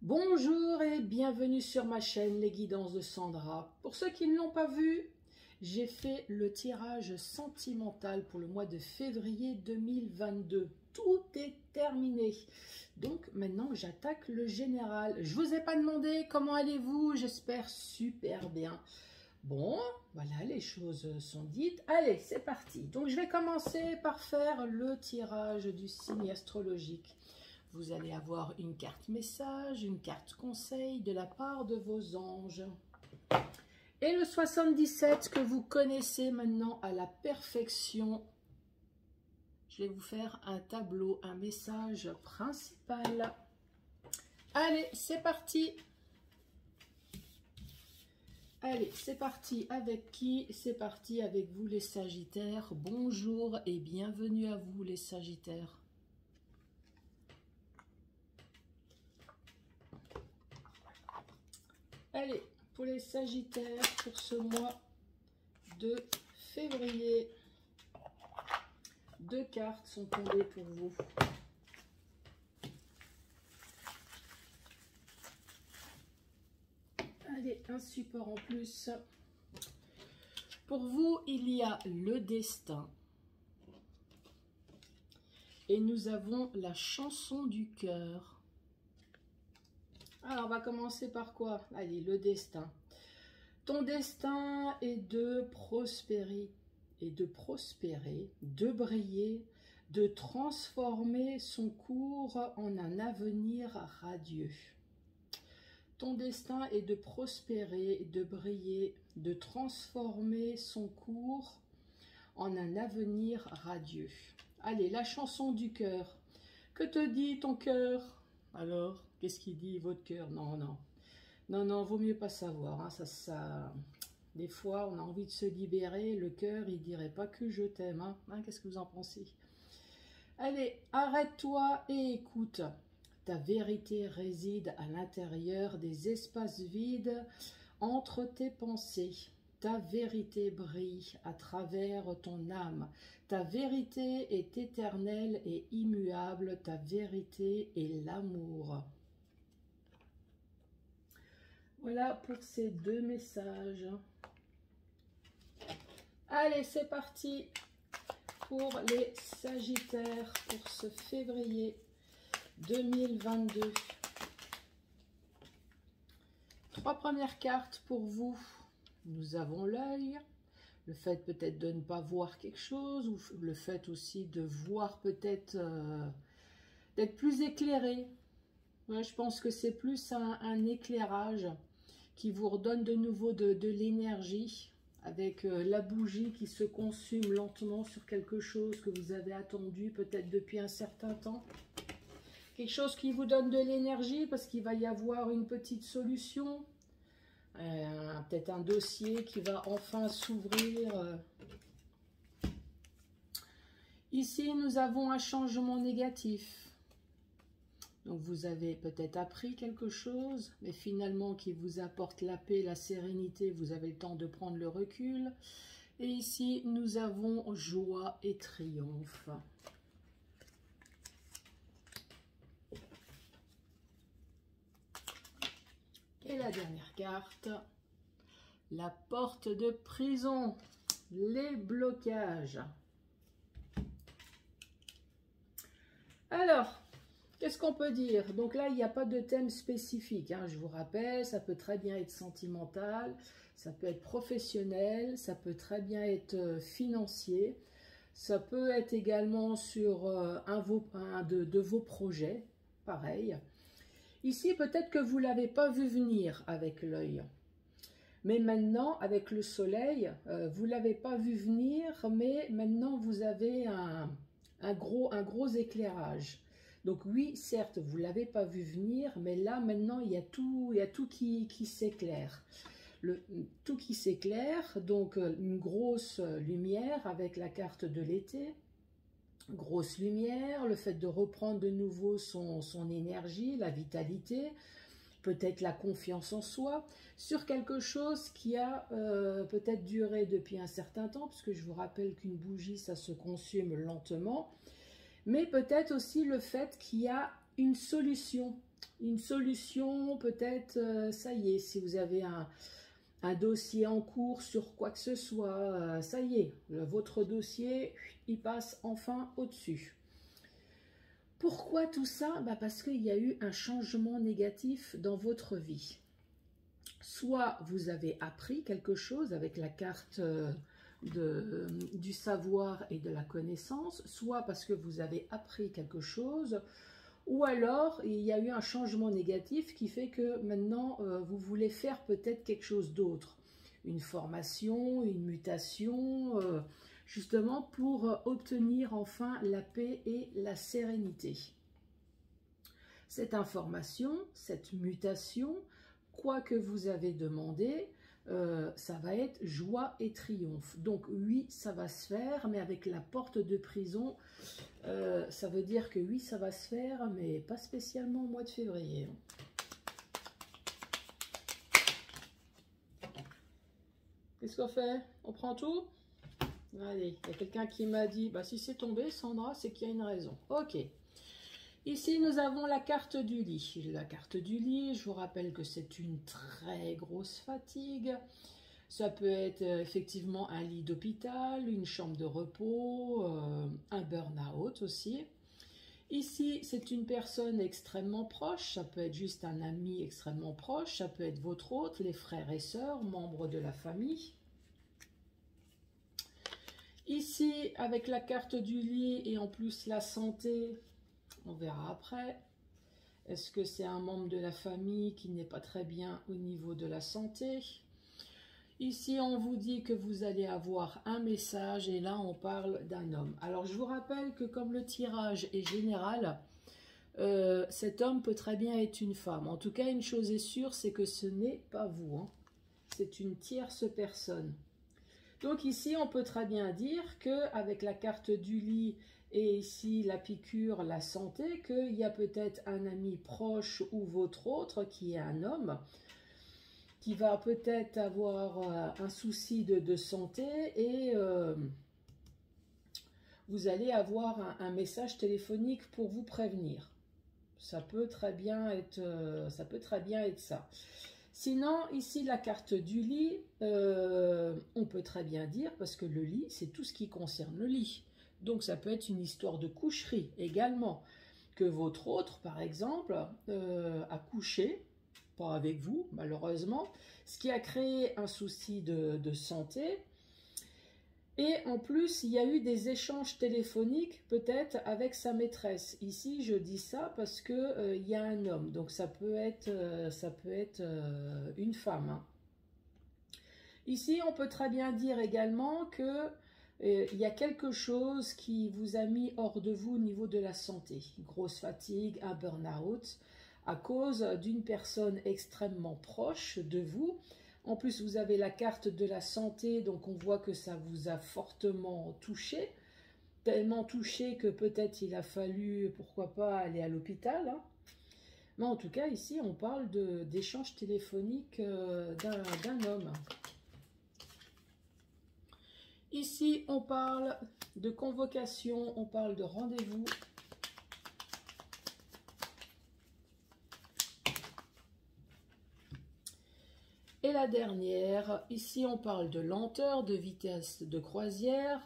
Bonjour et bienvenue sur ma chaîne Les Guidances de Sandra. Pour ceux qui ne l'ont pas vu, j'ai fait le tirage sentimental pour le mois de février 2022. Tout est terminé. Donc maintenant j'attaque le général. Je vous ai pas demandé comment allez-vous, j'espère super bien. Bon, voilà, les choses sont dites. Allez, c'est parti. Donc je vais commencer par faire le tirage du signe astrologique. Vous allez avoir une carte message, une carte conseil de la part de vos anges. Et le 77 que vous connaissez maintenant à la perfection. Je vais vous faire un tableau, un message principal. Allez, c'est parti. Allez, c'est parti. Avec qui? C'est parti avec vous les Sagittaires. Bonjour et bienvenue à vous les Sagittaires. Allez, pour les Sagittaires, pour ce mois de février, deux cartes sont tombées pour vous. Allez, un support en plus. Pour vous, il y a le destin. Et nous avons la chanson du cœur. Alors, on va commencer par quoi? Allez, le destin. Ton destin est de prospérer, de briller, de transformer son cours en un avenir radieux. Ton destin est de prospérer, de briller, de transformer son cours en un avenir radieux. Allez, la chanson du cœur. Que te dit ton cœur? Alors, qu'est-ce qu'il dit votre cœur? Non, non. Non, non, vaut mieux pas savoir. Hein. Des fois, on a envie de se libérer. Le cœur, il dirait pas que je t'aime. Hein. Qu'est-ce que vous en pensez? Allez, arrête-toi et écoute. Ta vérité réside à l'intérieur des espaces vides entre tes pensées. Ta vérité brille à travers ton âme. Ta vérité est éternelle et immuable. Ta vérité est l'amour. Voilà pour ces deux messages. Allez, c'est parti pour les Sagittaires pour ce février 2022. Trois premières cartes pour vous. Nous avons l'œil, le fait peut-être de ne pas voir quelque chose, ou le fait aussi de voir peut-être d'être plus éclairé. Ouais, je pense que c'est plus un éclairage qui vous redonne de nouveau de l'énergie, avec la bougie qui se consume lentement sur quelque chose que vous avez attendu peut-être depuis un certain temps. Quelque chose qui vous donne de l'énergie parce qu'il va y avoir une petite solution. Peut-être un dossier qui va enfin s'ouvrir. Ici, nous avons un changement négatif. Donc, vous avez peut-être appris quelque chose, mais finalement qui vous apporte la paix, la sérénité. Vous avez le temps de prendre le recul. Et ici, nous avons joie et triomphe. Et la dernière carte, la porte de prison, les blocages. Alors, qu'est-ce qu'on peut dire? Donc là, il n'y a pas de thème spécifique. Hein, je vous rappelle, ça peut très bien être sentimental, ça peut être professionnel, ça peut très bien être financier, ça peut être également sur un de vos projets, pareil. Ici, peut-être que vous ne l'avez pas vu venir avec l'œil. Mais maintenant, avec le soleil, vous ne l'avez pas vu venir, mais maintenant, vous avez un gros éclairage. Donc oui, certes, vous ne l'avez pas vu venir, mais là, maintenant, il y a tout qui s'éclaire. Tout qui s'éclaire, donc une grosse lumière avec la carte de l'été. Grosse lumière, le fait de reprendre de nouveau son énergie, la vitalité, peut-être la confiance en soi, sur quelque chose qui a peut-être duré depuis un certain temps, parce que je vous rappelle qu'une bougie, ça se consume lentement, mais peut-être aussi le fait qu'il y a une solution une solution, peut-être, ça y est, si vous avez un dossier en cours sur quoi que ce soit, ça y est, votre dossier, il passe enfin au-dessus. Pourquoi tout ça? Parce qu'il y a eu un changement négatif dans votre vie. Soit vous avez appris quelque chose avec la carte du savoir et de la connaissance, soit parce que vous avez appris quelque chose, ou alors il y a eu un changement négatif qui fait que maintenant vous voulez faire peut-être quelque chose d'autre. Une formation, une mutation, justement pour obtenir enfin la paix et la sérénité. Cette information, cette mutation, quoi que vous avez demandé, ça va être joie et triomphe. Donc oui, ça va se faire, mais avec la porte de prison, ça veut dire que oui, ça va se faire, mais pas spécialement au mois de février. Qu'est-ce qu'on fait? On prend tout? Allez, il y a quelqu'un qui m'a dit, bah, si c'est tombé, Sandra, c'est qu'il y a une raison. Ok. Ici, nous avons la carte du lit. La carte du lit, je vous rappelle que c'est une très grosse fatigue. Ça peut être effectivement un lit d'hôpital, une chambre de repos, un burn-out aussi. Ici, c'est une personne extrêmement proche. Ça peut être juste un ami extrêmement proche. Ça peut être votre hôte, les frères et sœurs, membres de la famille. Ici, avec la carte du lit et en plus la santé, on verra après. Est-ce que c'est un membre de la famille qui n'est pas très bien au niveau de la santé? Ici, on vous dit que vous allez avoir un message et là, on parle d'un homme. Alors, je vous rappelle que comme le tirage est général, cet homme peut très bien être une femme. En tout cas, une chose est sûre, c'est que ce n'est pas vous, hein. C'est une tierce personne. Donc ici, on peut très bien dire qu'avec la carte du lit et ici la piqûre, la santé, qu'il y a peut-être un ami proche ou votre autre qui est un homme, qui va peut-être avoir un souci de santé et vous allez avoir un message téléphonique pour vous prévenir. Ça peut très bien être ça. Sinon, ici, la carte du lit, on peut très bien dire, parce que le lit, c'est tout ce qui concerne le lit. Donc, ça peut être une histoire de coucherie également, que votre autre, par exemple, a couché, pas avec vous, malheureusement, ce qui a créé un souci de santé. Et en plus, il y a eu des échanges téléphoniques peut-être avec sa maîtresse. Ici, je dis ça parce que il y a un homme, donc ça peut être une femme, hein. Ici, on peut très bien dire également que il y a quelque chose qui vous a mis hors de vous au niveau de la santé. Une grosse fatigue, un burn-out, à cause d'une personne extrêmement proche de vous. En plus, vous avez la carte de la santé, donc on voit que ça vous a fortement touché. Tellement touché que peut-être il a fallu, pourquoi pas, aller à l'hôpital, hein. Mais en tout cas, ici, on parle d'échange téléphonique d'un homme. Ici, on parle de convocation, on parle de rendez-vous. Et la dernière, ici on parle de lenteur, de vitesse de croisière.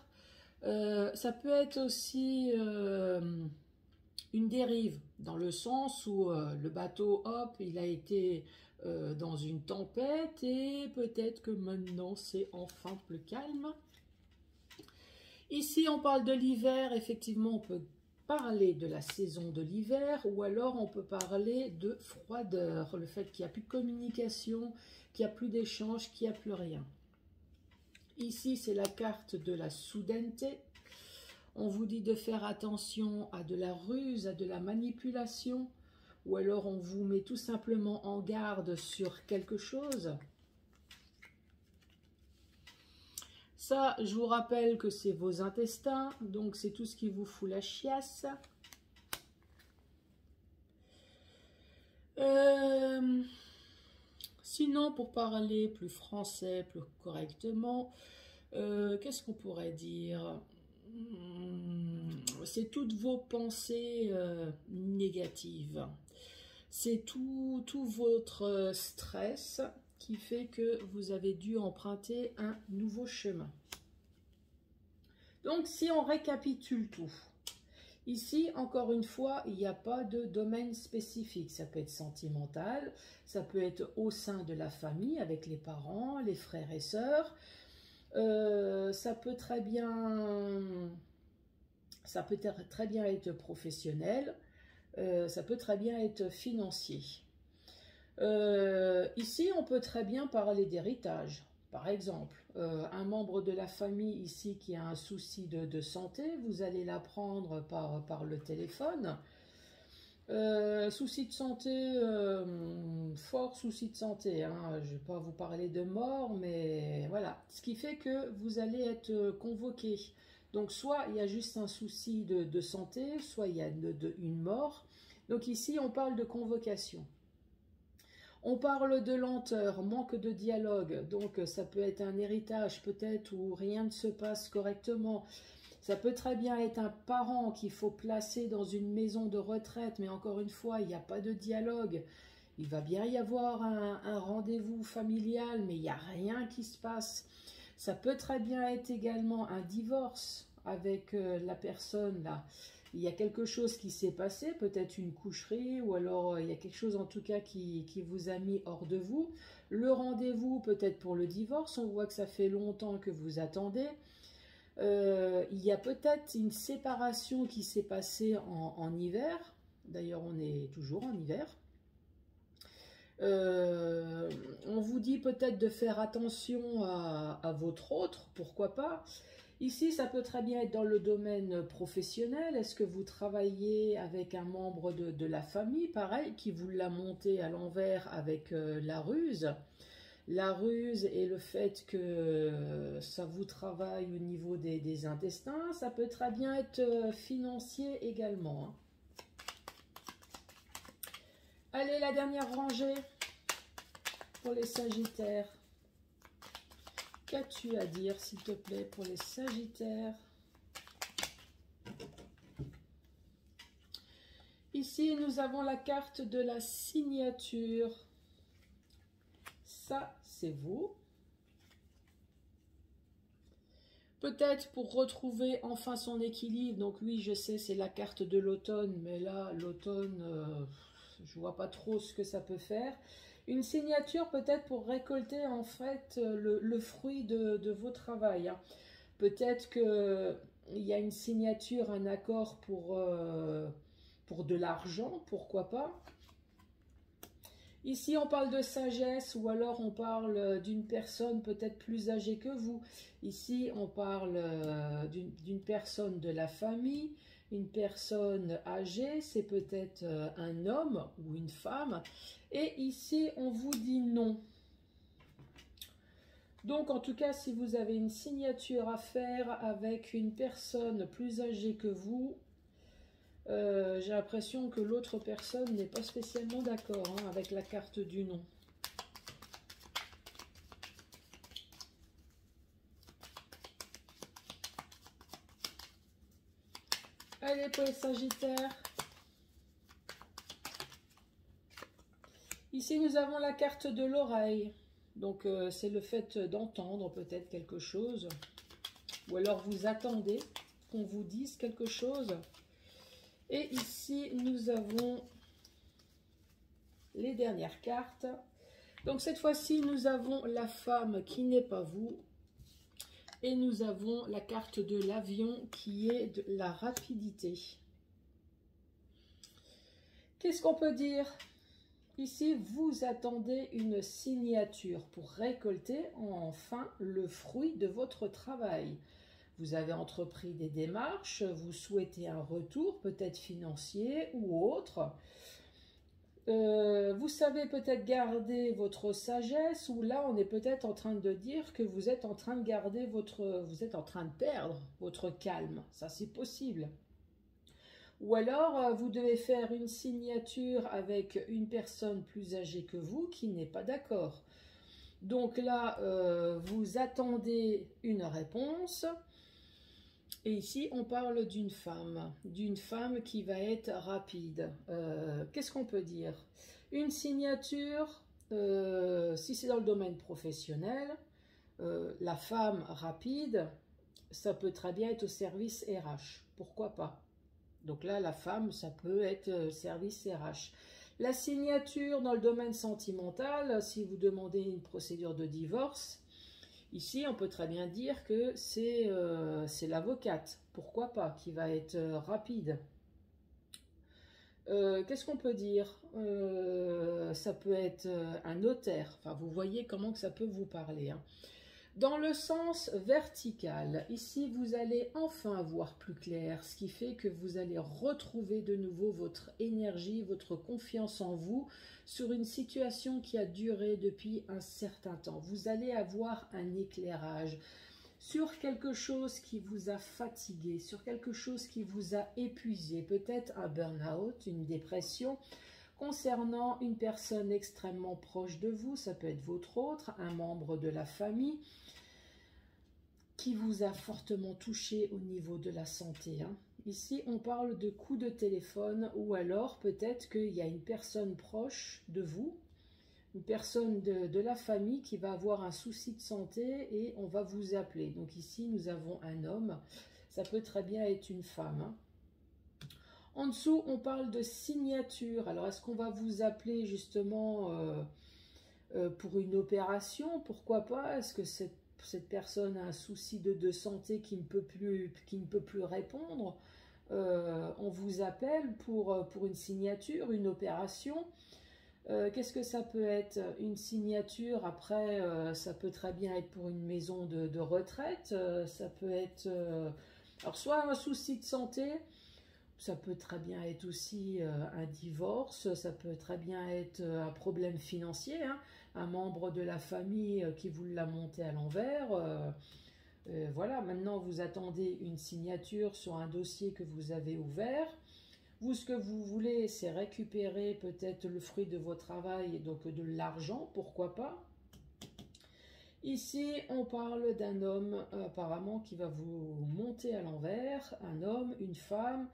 Ça peut être aussi une dérive, dans le sens où le bateau, hop, il a été dans une tempête et peut-être que maintenant c'est enfin plus calme. Ici on parle de l'hiver, effectivement on peut parler de la saison de l'hiver ou alors on peut parler de froideur, le fait qu'il n'y a plus de communication, qu'il n'y a plus d'échange, qu'il n'y a plus rien. Ici, c'est la carte de la soudaineté. On vous dit de faire attention à de la ruse, à de la manipulation, ou alors on vous met tout simplement en garde sur quelque chose. Ça, je vous rappelle que c'est vos intestins, donc c'est tout ce qui vous fout la chiasse. Sinon, pour parler plus français, plus correctement, qu'est-ce qu'on pourrait dire? C'est toutes vos pensées négatives. C'est tout votre stress qui fait que vous avez dû emprunter un nouveau chemin. Donc, si on récapitule tout, ici, encore une fois, il n'y a pas de domaine spécifique. Ça peut être sentimental, ça peut être au sein de la famille, avec les parents, les frères et sœurs. Ça peut très bien être professionnel, ça peut très bien être financier. Ici, on peut très bien parler d'héritage. Par exemple, un membre de la famille ici qui a un souci de santé, vous allez l'apprendre par le téléphone. Souci de santé, fort souci de santé, hein. Je ne vais pas vous parler de mort, mais voilà. Ce qui fait que vous allez être convoqué. Donc, soit il y a juste un souci de santé, soit il y a une mort. Donc ici, on parle de convocation. On parle de lenteur, manque de dialogue, donc ça peut être un héritage peut-être où rien ne se passe correctement. Ça peut très bien être un parent qu'il faut placer dans une maison de retraite, mais encore une fois, il n'y a pas de dialogue. Il va bien y avoir un rendez-vous familial, mais il n'y a rien qui se passe. Ça peut très bien être également un divorce avec la personne là. Il y a quelque chose qui s'est passé, peut-être une coucherie, ou alors il y a quelque chose en tout cas qui vous a mis hors de vous. Le rendez-vous peut-être pour le divorce, on voit que ça fait longtemps que vous attendez. Il y a peut-être une séparation qui s'est passée en hiver. D'ailleurs, on est toujours en hiver. On vous dit peut-être de faire attention à votre autre, pourquoi pas. Ici, ça peut très bien être dans le domaine professionnel. Est-ce que vous travaillez avec un membre de la famille, pareil, qui vous l'a monté à l'envers avec la ruse? La ruse et le fait que ça vous travaille au niveau des intestins, ça peut très bien être financier également, hein. Allez, la dernière rangée pour les Sagittaires. Qu'as-tu à dire, s'il te plaît, pour les Sagittaires? Ici, nous avons la carte de la signature. Ça, c'est vous. Peut-être pour retrouver enfin son équilibre. Donc oui, je sais, c'est la carte de l'automne, mais là, l'automne, je vois pas trop ce que ça peut faire. Une signature peut-être pour récolter en fait le fruit de vos travails, hein. Peut-être qu'il y a une signature, un accord pour de l'argent, pourquoi pas. Ici, on parle de sagesse ou alors on parle d'une personne peut-être plus âgée que vous. Ici, on parle d'une personne de la famille, une personne âgée, c'est peut-être un homme ou une femme. Et ici, on vous dit non. Donc, en tout cas, si vous avez une signature à faire avec une personne plus âgée que vous, j'ai l'impression que l'autre personne n'est pas spécialement d'accord, hein, avec la carte du non. Allez, pour les Sagittaires. Ici, nous avons la carte de l'oreille. Donc, c'est le fait d'entendre peut-être quelque chose. Ou alors, vous attendez qu'on vous dise quelque chose. Et ici, nous avons les dernières cartes. Donc, cette fois-ci, nous avons la femme qui n'est pas vous. Et nous avons la carte de l'avion qui est de la rapidité. Qu'est-ce qu'on peut dire? Ici, vous attendez une signature pour récolter enfin le fruit de votre travail. Vous avez entrepris des démarches, vous souhaitez un retour, peut-être financier ou autre. Vous savez peut-être garder votre sagesse, ou là on est peut-être en train de dire que vous êtes en train de garder vous êtes en train de perdre votre calme. Ça, c'est possible. Ou alors, vous devez faire une signature avec une personne plus âgée que vous qui n'est pas d'accord. Donc là, vous attendez une réponse. Et ici, on parle d'une femme qui va être rapide. Qu'est-ce qu'on peut dire? Une signature, si c'est dans le domaine professionnel, la femme rapide, ça peut très bien être au service RH. Pourquoi pas? Donc là, la femme, ça peut être service RH. La signature dans le domaine sentimental, si vous demandez une procédure de divorce, ici, on peut très bien dire que c'est l'avocate, pourquoi pas, qui va être rapide. Qu'est-ce qu'on peut dire? Ça peut être un notaire. Enfin, vous voyez comment que ça peut vous parler, hein. Dans le sens vertical, ici, vous allez enfin voir plus clair, ce qui fait que vous allez retrouver de nouveau votre énergie, votre confiance en vous sur une situation qui a duré depuis un certain temps. Vous allez avoir un éclairage sur quelque chose qui vous a fatigué, sur quelque chose qui vous a épuisé, peut-être un burn-out, une dépression, concernant une personne extrêmement proche de vous, ça peut être votre autre, un membre de la famille, qui vous a fortement touché au niveau de la santé, hein. Ici, on parle de coup de téléphone ou alors peut-être qu'il y a une personne proche de vous, une personne de la famille qui va avoir un souci de santé et on va vous appeler. Donc ici, nous avons un homme, ça peut très bien être une femme, hein. En dessous, on parle de signature. Alors, est-ce qu'on va vous appeler justement pour une opération? Pourquoi pas? Est-ce que cette personne a un souci de santé qui ne peut plus répondre? On vous appelle pour une signature, une opération. Qu'est-ce que ça peut être? Une signature, après, ça peut très bien être pour une maison de retraite. Ça peut être alors soit un souci de santé, ça peut très bien être aussi un divorce, ça peut très bien être un problème financier, hein, un membre de la famille qui vous l'a monté à l'envers. Voilà, maintenant vous attendez une signature sur un dossier que vous avez ouvert. Vous, ce que vous voulez, c'est récupérer peut-être le fruit de votre travail, et donc de l'argent, pourquoi pas. Ici, on parle d'un homme apparemment qui va vous monter à l'envers, un homme, une femme,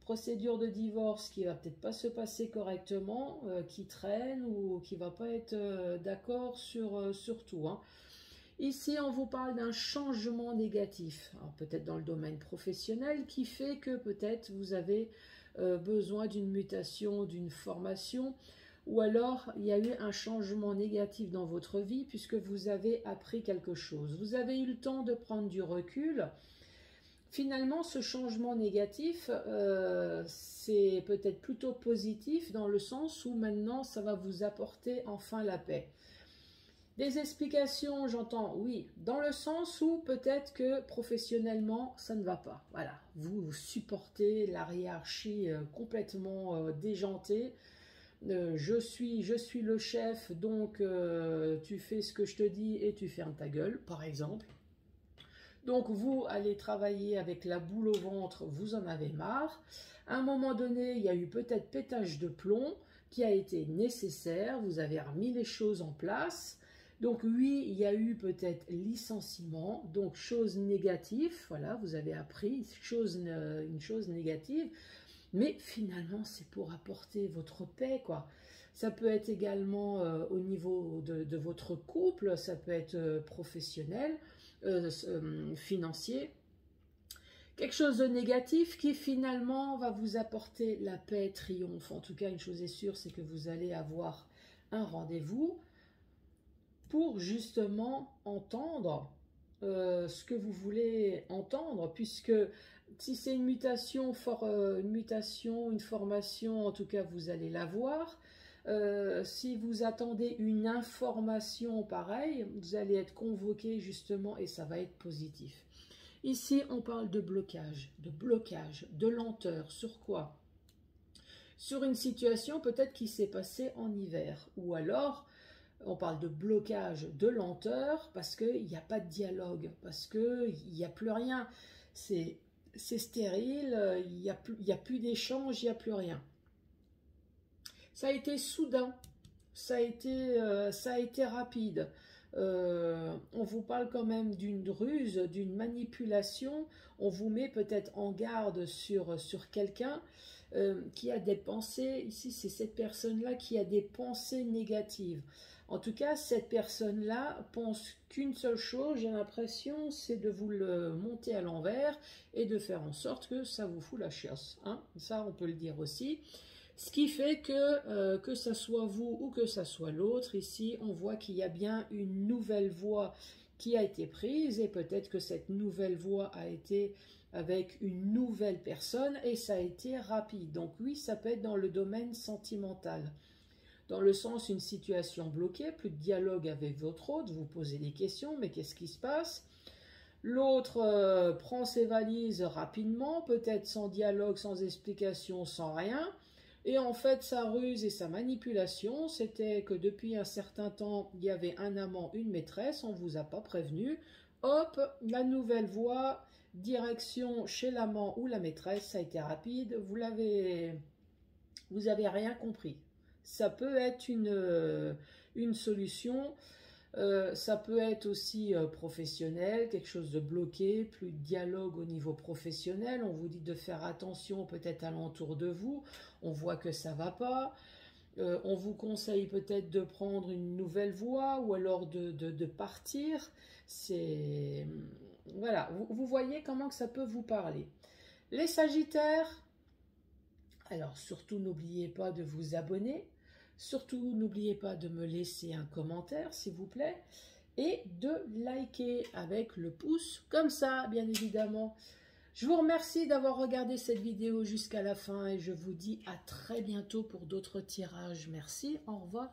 procédure de divorce qui va peut-être pas se passer correctement, qui traîne ou qui va pas être d'accord sur tout, hein. Ici, on vous parle d'un changement négatif, peut-être dans le domaine professionnel, qui fait que peut-être vous avez besoin d'une mutation, d'une formation, ou alors il y a eu un changement négatif dans votre vie puisque vous avez appris quelque chose. Vous avez eu le temps de prendre du recul. Finalement, ce changement négatif, c'est peut-être plutôt positif dans le sens où maintenant, ça va vous apporter enfin la paix. Des explications, j'entends, oui, dans le sens où peut-être que professionnellement, ça ne va pas. Voilà, vous supportez la hiérarchie complètement déjantée. Je suis le chef, donc tu fais ce que je te dis et tu fermes ta gueule, par exemple. Donc vous allez travailler avec la boule au ventre, vous en avez marre. À un moment donné, il y a eu peut-être pétage de plomb qui a été nécessaire, vous avez remis les choses en place. Donc oui, il y a eu peut-être licenciement, donc chose négative, voilà, vous avez appris une chose négative, mais finalement c'est pour apporter votre paix, quoi. Ça peut être également au niveau de votre couple, ça peut être professionnel, financier, quelque chose de négatif qui finalement va vous apporter la paix, triomphe. En tout cas, une chose est sûre, c'est que vous allez avoir un rendez-vous pour justement entendre ce que vous voulez entendre, puisque si c'est une mutation, une formation, en tout cas vous allez l'avoir. Si vous attendez une information pareille, vous allez être convoqué justement et ça va être positif. Ici, on parle de blocage, de lenteur. Sur quoi? Sur une situation peut-être qui s'est passée en hiver, ou alors on parle de blocage, de lenteur, parce qu'il n'y a pas de dialogue, parce qu'il n'y a plus rien. C'est stérile, il n'y a plus d'échange, il n'y a plus rien. Ça a été soudain, ça a été rapide. On vous parle quand même d'une ruse, d'une manipulation. On vous met peut-être en garde sur quelqu'un qui a des pensées. Ici, c'est cette personne-là qui a des pensées négatives. En tout cas, cette personne-là pense qu'une seule chose, j'ai l'impression, c'est de vous le monter à l'envers et de faire en sorte que ça vous fout la chiasse. Hein, ça, on peut le dire aussi. Ce qui fait que ça soit vous ou que ça soit l'autre, ici, on voit qu'il y a bien une nouvelle voie qui a été prise et peut-être que cette nouvelle voie a été avec une nouvelle personne et ça a été rapide. Donc oui, ça peut être dans le domaine sentimental. Dans le sens, une situation bloquée, plus de dialogue avec votre hôte, vous posez des questions, mais qu'est-ce qui se passe? L'autre prend ses valises rapidement, peut-être sans dialogue, sans explication, sans rien. Et en fait, sa ruse et sa manipulation, c'était que depuis un certain temps, il y avait un amant, une maîtresse, on ne vous a pas prévenu. Hop, la nouvelle voie, direction chez l'amant ou la maîtresse, ça a été rapide, vous avez rien compris. Ça peut être une solution. Ça peut être aussi professionnel, quelque chose de bloqué, plus de dialogue au niveau professionnel. On vous dit de faire attention peut-être alentour de vous. On voit que ça ne va pas. On vous conseille peut-être de prendre une nouvelle voie ou alors de partir. Voilà, vous voyez comment que ça peut vous parler. Les Sagittaires, alors surtout n'oubliez pas de vous abonner. Surtout, n'oubliez pas de me laisser un commentaire, s'il vous plaît, et de liker avec le pouce, comme ça, bien évidemment. Je vous remercie d'avoir regardé cette vidéo jusqu'à la fin et je vous dis à très bientôt pour d'autres tirages. Merci, au revoir.